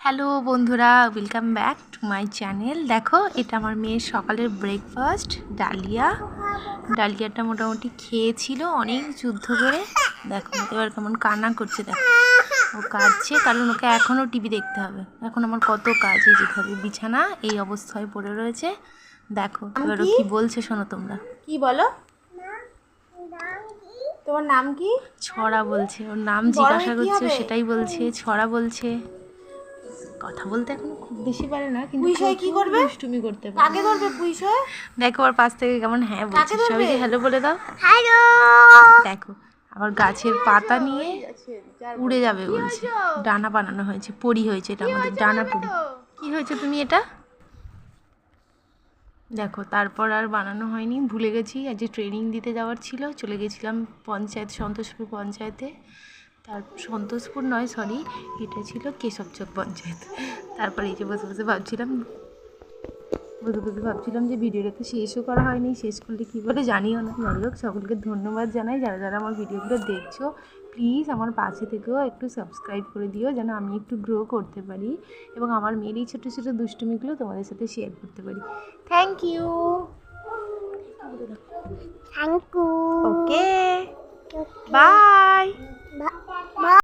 Hello বন্ধুরা, welcome back to my channel. দেখো, এটা আমার মেয়ের সকালের ব্রেকফাস্ট, ডালিয়াটা মোটামুটি খেয়েছিল অনেক যুদ্ধ করে। দেখো এবার কেমন কান্না করছে। দেখো ও কাঁদছে কারণ ওকে এখনও টিভি দেখতে হবে। এখন আমার কত কাজ, এই যেতে হবে, বিছানা এই অবস্থায় পড়ে রয়েছে। দেখো এবার ও কি বলছে শোনো তোমরা। কি বলো? তোমার নাম কি? ছড়া বলছে, ওর নাম বড় জিজ্ঞাসা হয়ে কি করছে, হবে? সেটাই বলছে, ছড়া বলছে। কথা বলতে এখন খুব বেশি পারে না, কিন্তু পুলিশ হয়ে কি প্রচুর করবে? দুষ্টুমি করতে পারে। কাকে ধরবে পুলিশ হয়ে? দেখো ওর পাশ থেকে কেমন হ্যাঁ বলছে। কাকে ধরবে? সবাইকে হ্যালো বলে দাও। হ্যালো। দেখো আবার গাছের পাতা নিয়ে উড়ে যাবে বলছে। ডানা বানানো হয়েছে, পরি হয়েছে, এটা আমাদের ডানা পরি। কি হয়েছে তুমি এটা? দেখো তারপর আর বানানো হয়নি, ভুলে গেছি। আজ ট্রেনিং দিতে যাওয়ার ছিল, চলে গেছিলাম পঞ্চায়েত, সন্তোষপুর পঞ্চায়েতে। তার সন্তোষপুর নয়, সরি, এটা ছিল কেশবচক পঞ্চায়েত। তারপরে এই যে বসে বসে ভাবছিলাম যে ভিডিওটা তো শেষও করা হয়নি, শেষ করলে কী বলে জানিও না। যাই হোক, সকলকে ধন্যবাদ জানাই যারা যারা আমার ভিডিওগুলো দেখছো। প্লিজ আমার পাশে থেকেও একটু সাবস্ক্রাইব করে দিও, যেন আমি একটু গ্রো করতে পারি এবং আমার মেয়ের এই ছোটো ছোটো দুষ্টুমিগুলো তোমাদের সাথে শেয়ার করতে পারি। Thank you. Thank you. Okay, by.